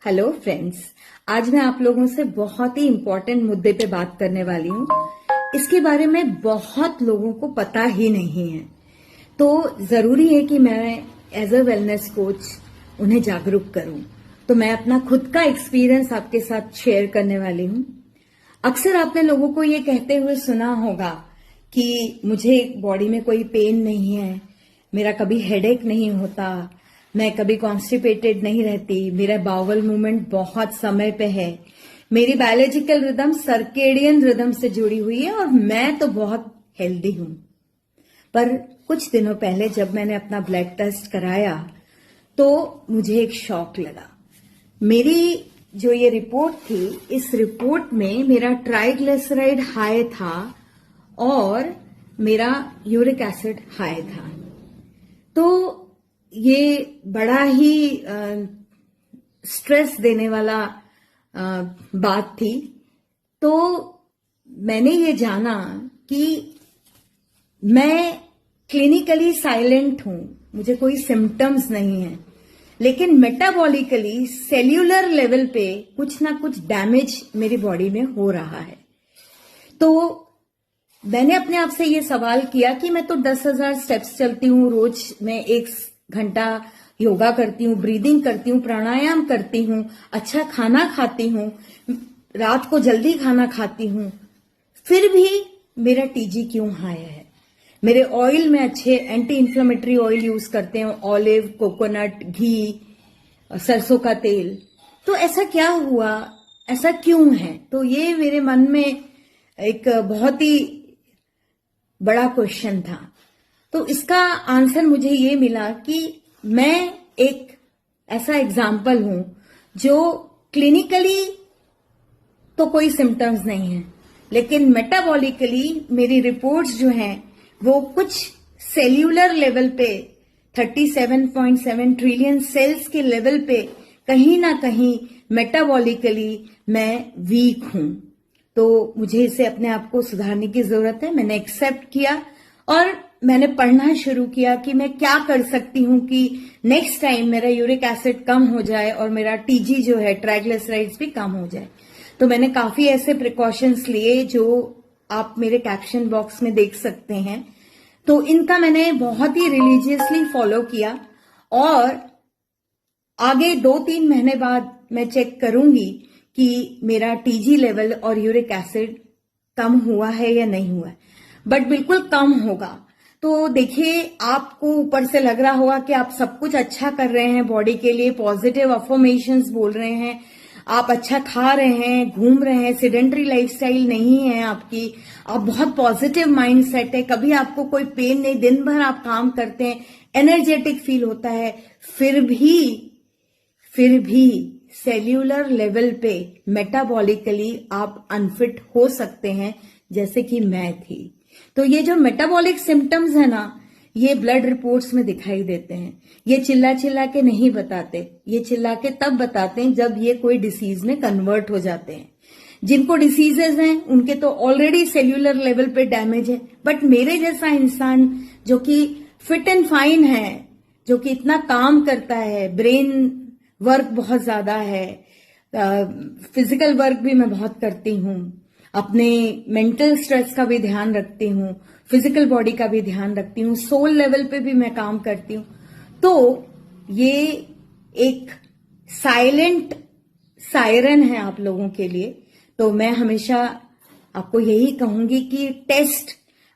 Hello friends, आज मैं आप लोगों से बहुत ही इम्पोर्टेंट मुद्दे पे बात करने वाली हूँ। इसके बारे में बहुत लोगों को पता ही नहीं है, तो जरूरी है कि मैं एज अ वेलनेस कोच उन्हें जागरूक करूं। तो मैं अपना खुद का एक्सपीरियंस आपके साथ शेयर करने वाली हूँ। अक्सर आपने लोगों को ये कहते हुए सुना होगा कि मुझे बॉडी में कोई पेन नहीं है, मेरा कभी हेडेक नहीं होता, मैं कभी कॉन्स्टिपेटेड नहीं रहती, मेरा बाउल मूवमेंट बहुत समय पे है, मेरी बायोलॉजिकल रिदम सर्केडियन रिदम से जुड़ी हुई है और मैं तो बहुत हेल्दी हूं। पर कुछ दिनों पहले जब मैंने अपना ब्लड टेस्ट कराया तो मुझे एक शॉक लगा। मेरी जो ये रिपोर्ट थी, इस रिपोर्ट में मेरा ट्राइग्लिसराइड हाई था और मेरा यूरिक एसिड हाई था। तो ये बड़ा ही स्ट्रेस देने वाला बात थी। तो मैंने ये जाना कि मैं क्लिनिकली साइलेंट हूं, मुझे कोई सिम्टम्स नहीं है, लेकिन मेटाबॉलिकली सेल्यूलर लेवल पे कुछ ना कुछ डैमेज मेरी बॉडी में हो रहा है। तो मैंने अपने आप से ये सवाल किया कि मैं तो 10,000 स्टेप्स चलती हूँ रोज, मैं 1 घंटा योगा करती हूँ, ब्रीदिंग करती हूँ, प्राणायाम करती हूँ, अच्छा खाना खाती हूँ, रात को जल्दी खाना खाती हूँ, फिर भी मेरा टीजी क्यों हाई है? मेरे ऑयल में अच्छे एंटी इंफ्लेमेटरी ऑयल यूज करते हैं, ऑलिव, कोकोनट, घी, सरसों का तेल। तो ऐसा क्या हुआ, ऐसा क्यों है? तो ये मेरे मन में एक बहुत ही बड़ा क्वेश्चन था। तो इसका आंसर मुझे ये मिला कि मैं एक ऐसा एग्जाम्पल हूं जो क्लिनिकली तो कोई सिम्टम्स नहीं है, लेकिन मेटाबॉलिकली मेरी रिपोर्ट्स जो हैं वो कुछ सेल्यूलर लेवल पे 37.7 ट्रिलियन सेल्स के लेवल पे कहीं ना कहीं मेटाबॉलिकली मैं वीक हूं। तो मुझे इसे अपने आप को सुधारने की जरूरत है। मैंने एक्सेप्ट किया और मैंने पढ़ना शुरू किया कि मैं क्या कर सकती हूं कि नेक्स्ट टाइम मेरा यूरिक एसिड कम हो जाए और मेरा टीजी जो है, ट्राइग्लिसराइड्स भी कम हो जाए। तो मैंने काफी ऐसे प्रिकॉशंस लिए जो आप मेरे कैप्शन बॉक्स में देख सकते हैं। तो इनका मैंने बहुत ही रिलीजियसली फॉलो किया और आगे 2-3 महीने बाद मैं चेक करूंगी कि मेरा टीजी लेवल और यूरिक एसिड कम हुआ है या नहीं हुआ है, बट बिल्कुल कम होगा। तो देखिए, आपको ऊपर से लग रहा होगा कि आप सब कुछ अच्छा कर रहे हैं बॉडी के लिए, पॉजिटिव अफर्मेशंस बोल रहे हैं, आप अच्छा खा रहे हैं, घूम रहे हैं, सेडेंटरी लाइफस्टाइल नहीं है आपकी, आप बहुत पॉजिटिव माइंडसेट है, कभी आपको कोई पेन नहीं, दिन भर आप काम करते हैं, एनर्जेटिक फील होता है, फिर भी सेल्यूलर लेवल पे मेटाबॉलिकली आप अनफिट हो सकते हैं, जैसे कि मैं थी। तो ये जो मेटाबॉलिक सिम्टम्स है ना, ये ब्लड रिपोर्ट्स में दिखाई देते हैं। ये चिल्ला चिल्ला के नहीं बताते, ये चिल्ला के तब बताते हैं जब ये कोई डिसीज में कन्वर्ट हो जाते हैं। जिनको डिसीजेज हैं उनके तो ऑलरेडी सेल्यूलर लेवल पे डैमेज है, बट मेरे जैसा इंसान जो कि फिट एंड फाइन है, जो कि इतना काम करता है, ब्रेन वर्क बहुत ज्यादा है, फिजिकल वर्क भी मैं बहुत करती हूँ, अपने मेंटल स्ट्रेस का भी ध्यान रखती हूँ, फिजिकल बॉडी का भी ध्यान रखती हूँ, सोल लेवल पे भी मैं काम करती हूँ। तो ये एक साइलेंट सायरन है आप लोगों के लिए। तो मैं हमेशा आपको यही कहूंगी कि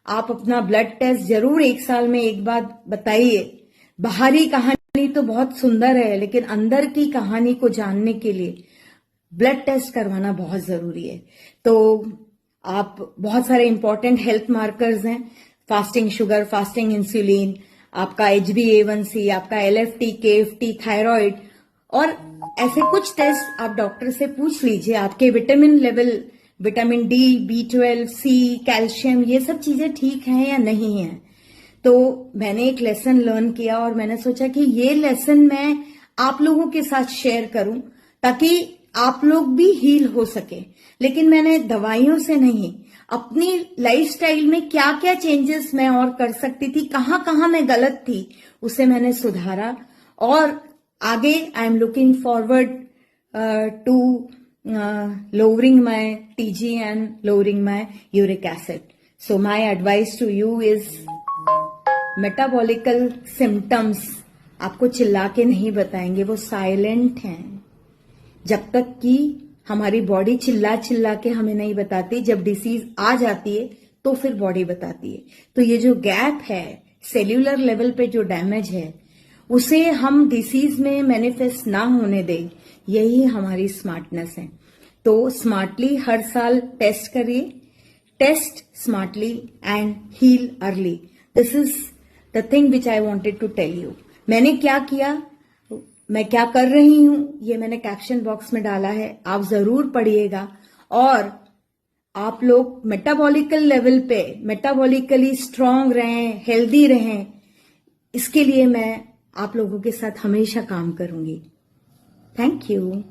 आप अपना ब्लड टेस्ट जरूर 1 साल में एक बार बताइए। बाहरी कहानी तो बहुत सुंदर है, लेकिन अंदर की कहानी को जानने के लिए ब्लड टेस्ट करवाना बहुत जरूरी है। तो आप बहुत सारे इंपॉर्टेंट हेल्थ मार्कर्स हैं, फास्टिंग शुगर, फास्टिंग इंसुलिन, आपका HbA1c, आपका LFT, KFT, थायराइड, और ऐसे कुछ टेस्ट आप डॉक्टर से पूछ लीजिए। आपके vitamin level, vitamin D, B12, C, calcium, ये सब चीजें ठीक हैं या नहीं है। तो मैंने एक लेसन लर्न किया और मैंने सोचा कि ये लेसन मैं आप लोगों के साथ शेयर करूं ताकि आप लोग भी हील हो सके। लेकिन मैंने दवाइयों से नहीं, अपनी लाइफस्टाइल में क्या क्या चेंजेस मैं और कर सकती थी, कहां कहां मैं गलत थी, उसे मैंने सुधारा और आगे I am looking forward to lowering my TG and lowering my uric acid. So my advice to you is metabolical symptoms आपको चिल्ला के नहीं बताएंगे, वो साइलेंट हैं। जब तक कि हमारी बॉडी चिल्ला चिल्ला के हमें नहीं बताती, जब डिसीज आ जाती है तो फिर बॉडी बताती है। तो ये जो गैप है, सेल्यूलर लेवल पे जो डैमेज है, उसे हम डिसीज में मैनिफेस्ट ना होने दें, यही हमारी स्मार्टनेस है। तो स्मार्टली हर साल टेस्ट करिए, test smartly and heal early. This is the thing which I wanted to tell you. मैंने क्या किया, मैं क्या कर रही हूं, ये मैंने कैप्शन बॉक्स में डाला है, आप जरूर पढ़िएगा। और आप लोग मेटाबॉलिकल लेवल पे मेटाबॉलिकली स्ट्रांग रहें, हेल्दी रहें, इसके लिए मैं आप लोगों के साथ हमेशा काम करूंगी। Thank you.